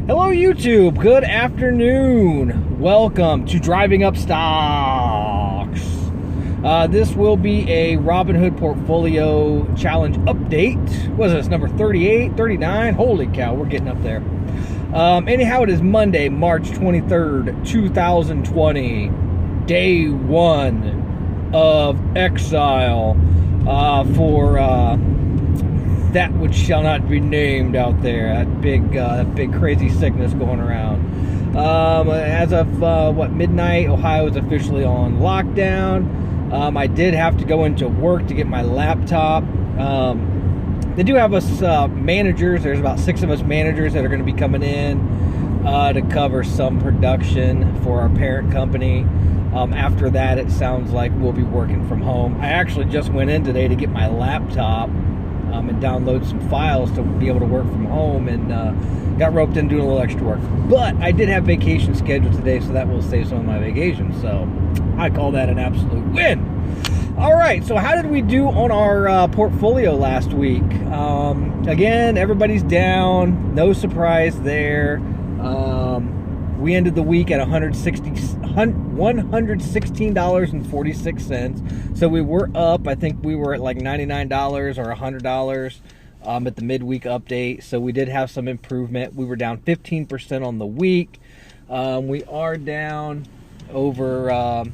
Hello YouTube, good afternoon. Welcome to Driving Up Stocks. This will be a Robinhood portfolio challenge update. What is this, number 38, 39? Holy cow, we're getting up there. Anyhow, it is Monday, March 23rd, 2020. Day one of exile for that which shall not be named out there. That big crazy sickness going around. As of midnight, Ohio is officially on lockdown. I did have to go into work to get my laptop. They do have us managers. There's about 6 of us managers that are going to be coming in to cover some production for our parent company. After that, it sounds like we'll be working from home. I actually just went in today to get my laptop and download some files to be able to work from home, and got roped in doing a little extra work. But I did have vacation scheduled today, so that will save some of my vacation. So I call that an absolute win. All right, so how did we do on our portfolio last week? Again, everybody's down. No surprise there. We ended the week at $116.46. So we were up. I think we were at like $99 or $100 at the midweek update. So we did have some improvement. We were down 15% on the week. We are down over...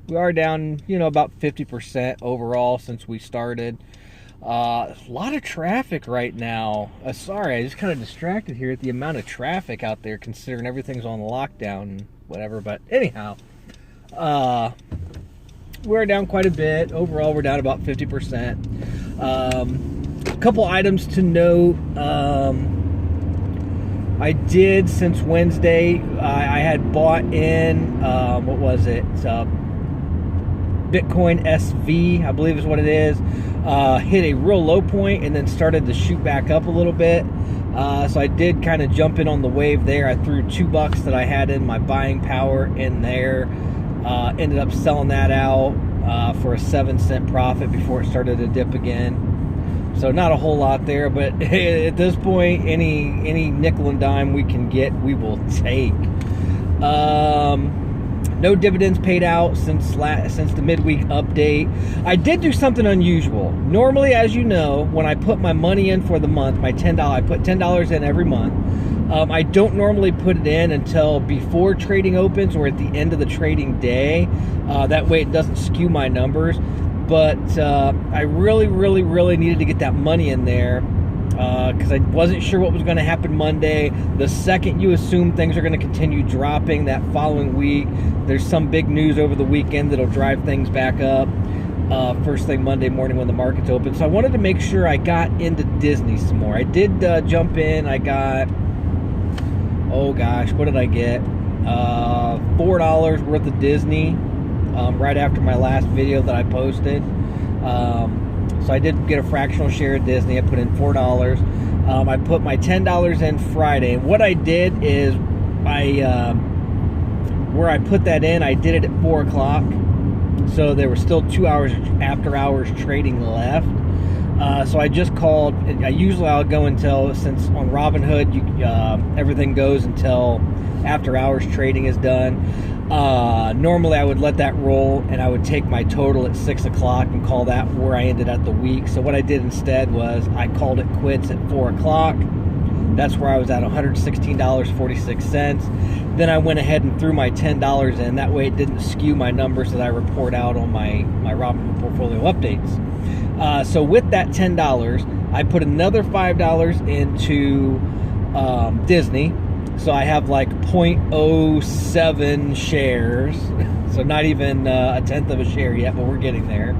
we are down, about 50% overall since we started. A lot of traffic right now. Sorry, I just kind of distracted here at the amount of traffic out there, considering everything's on lockdown and whatever. But anyhow, we're down quite a bit. Overall, we're down about 50%. A couple items to note. I did, since Wednesday, I had bought in, what was it? Bitcoin SV, I believe is what it is. Hit a real low point and then started to shoot back up a little bit. So I did kind of jump in on the wave there. I threw $2 that I had in my buying power in there. Ended up selling that out for a 7-cent profit before it started to dip again. So not a whole lot there, but at this point, any nickel and dime we can get, we will take. No dividends paid out since the midweek update. I did do something unusual. Normally, as you know, when I put my money in for the month, my $10, I put $10 in every month. I don't normally put it in until before trading opens or at the end of the trading day. That way it doesn't skew my numbers. But I really needed to get that money in there because I wasn't sure what was going to happen Monday. The second you assume things are going to continue dropping that following week, there's some big news over the weekend that'll drive things back up first thing Monday morning when the market's open. So I wanted to make sure I got into Disney some more. I did jump in. I got, oh gosh, what did I get? $4 worth of Disney right after my last video that I posted. So I did get a fractional share of Disney. I put in $4. I put my $10 in Friday. And what I did is, where I put that in, I did it at 4 o'clock. So there were still 2 hours after hours trading left. So I just called. I'll go until, since on Robinhood, everything goes until after hours trading is done. Normally I would let that roll and I would take my total at 6 o'clock and call that where I ended at the week. So what I did instead was I called it quits at 4 o'clock. That's where I was at, $116.46. Then I went ahead and threw my $10 in. That way it didn't skew my numbers that I report out on my Robinhood portfolio updates. So with that $10, I put another $5 into Disney. So I have like 0.07 shares. So not even a tenth of a share yet, but we're getting there.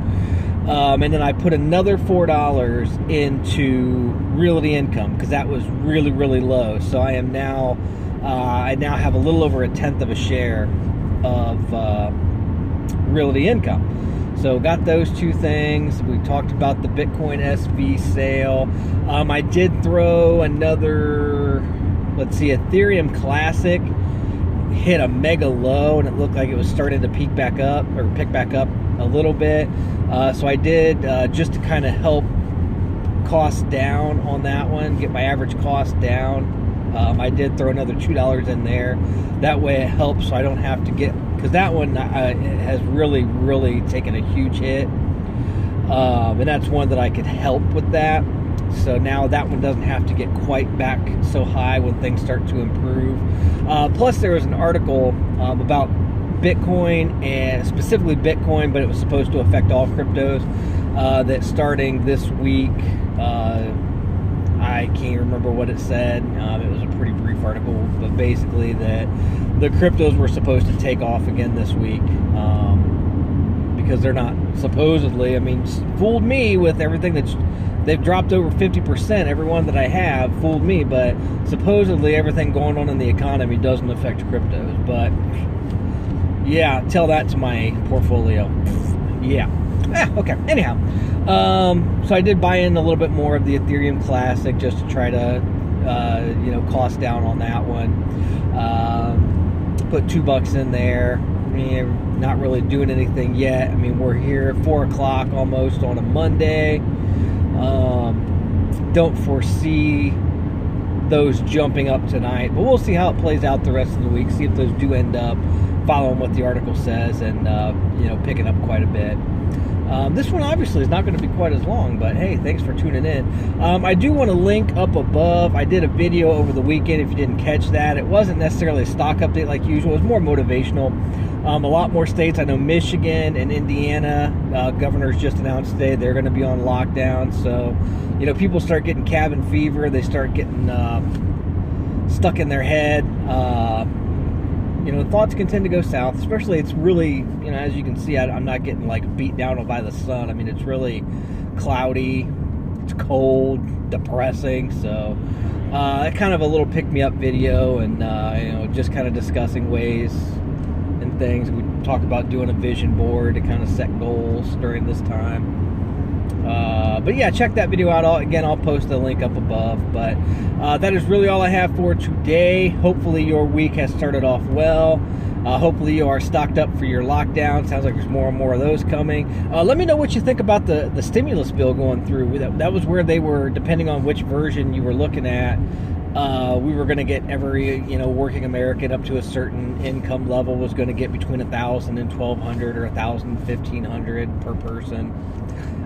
And then I put another $4 into Realty Income because that was really low. So I am now, I now have a little over a tenth of a share of Realty Income. So got those two things. We talked about the Bitcoin SV sale. I did throw another, let's see, Ethereum Classic hit a mega low and it looked like it was starting to pick back up a little bit. So I did, just to kind of help costs down on that one, get my average cost down. I did throw another $2 in there. That way it helps so I don't have to get, because that one has really taken a huge hit. And that's one that I could help with that. So now that one doesn't have to get quite back so high when things start to improve. Plus there was an article about Bitcoin, and specifically Bitcoin, but it was supposed to affect all cryptos, that starting this week, I can't remember what it said. It was a pretty brief article, but basically that the cryptos were supposed to take off again this week, because they're not supposedly, I mean, fooled me with everything they've dropped over 50%. Everyone that I have fooled me, but supposedly everything going on in the economy doesn't affect cryptos. But yeah, tell that to my portfolio. Yeah. Okay. Anyhow, so I did buy in a little bit more of the Ethereum Classic just to try to, cost down on that one. Put $2 in there. I mean, not really doing anything yet. I mean, we're here at 4 o'clock almost on a Monday. Don't foresee those jumping up tonight, but we'll see how it plays out the rest of the week. See if those do end up following what the article says and picking up quite a bit. This one obviously is not going to be quite as long, but hey, thanks for tuning in. I do want to link up above. I did a video over the weekend, if you didn't catch that. It wasn't necessarily a stock update like usual. It was more motivational. A lot more states. I know Michigan and Indiana, governors just announced today they're going to be on lockdown. So, people start getting cabin fever. They start getting stuck in their head. Thoughts can tend to go south, especially it's really, as you can see, I'm not getting like beat down by the sun. I mean, it's really cloudy, it's cold, depressing. So kind of a little pick-me-up video, and just kind of discussing ways and things. We talk about doing a vision board to kind of set goals during this time. But yeah, check that video out. Again, I'll post the link up above. But that is really all I have for today. Hopefully your week has started off well. Hopefully you are stocked up for your lockdown. Sounds like there's more and more of those coming. Let me know what you think about the stimulus bill going through. That was where they were, depending on which version you were looking at, we were going to get every working American up to a certain income level was going to get between $1,000 and $1,200 or $1,000 and $1,500 per person.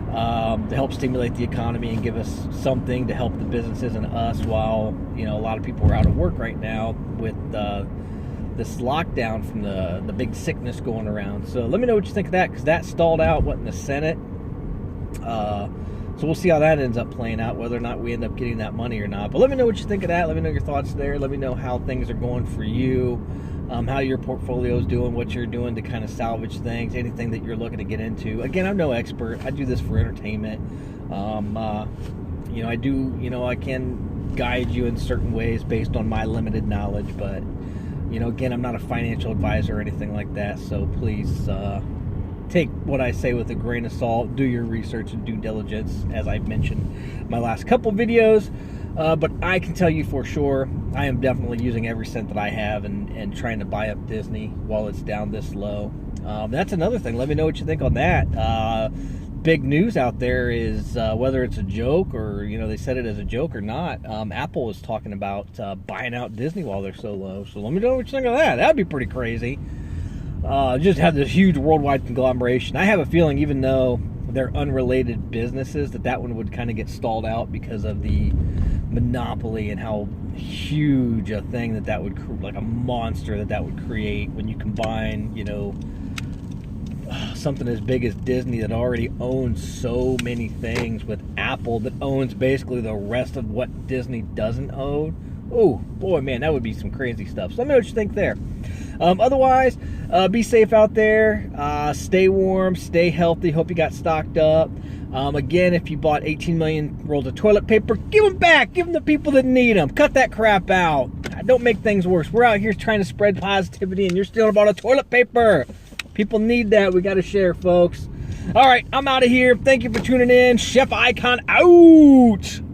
To help stimulate the economy and give us something to help the businesses and us while a lot of people are out of work right now with this lockdown from the big sickness going around. So let me know what you think of that, because that stalled out in the Senate. So we'll see how that ends up playing out, whether or not we end up getting that money or not. But let me know what you think of that. Let me know your thoughts there. Let me know how things are going for you, how your portfolio is doing, what you're doing to kind of salvage things, anything that you're looking to get into. Again, I'm no expert. I do this for entertainment. I can guide you in certain ways based on my limited knowledge, but again, I'm not a financial advisor or anything like that. So please take what I say with a grain of salt. Do your research and due diligence, as I've mentioned my last couple videos. But I can tell you for sure, I am definitely using every cent that I have and trying to buy up Disney while it's down this low. That's another thing. Let me know what you think on that. Big news out there is whether it's a joke or, they said it as a joke or not. Apple is talking about buying out Disney while they're so low. So let me know what you think of that. That'd be pretty crazy. Just have this huge worldwide conglomeration. I have a feeling, even though they're unrelated businesses, that one would kind of get stalled out because of the monopoly and how huge a thing that would, like a monster that would create when you combine, something as big as Disney that already owns so many things with Apple that owns basically the rest of what Disney doesn't own. Oh boy, man, that would be some crazy stuff. So let me know what you think there. Otherwise, be safe out there. Stay warm, stay healthy. Hope you got stocked up. Again, if you bought 18 million rolls of toilet paper, give them back. Give them to people that need them. Cut that crap out. Don't make things worse. We're out here trying to spread positivity, and you're stealing about a toilet paper. People need that. We got to share, folks. All right, I'm out of here. Thank you for tuning in. ChefICON out.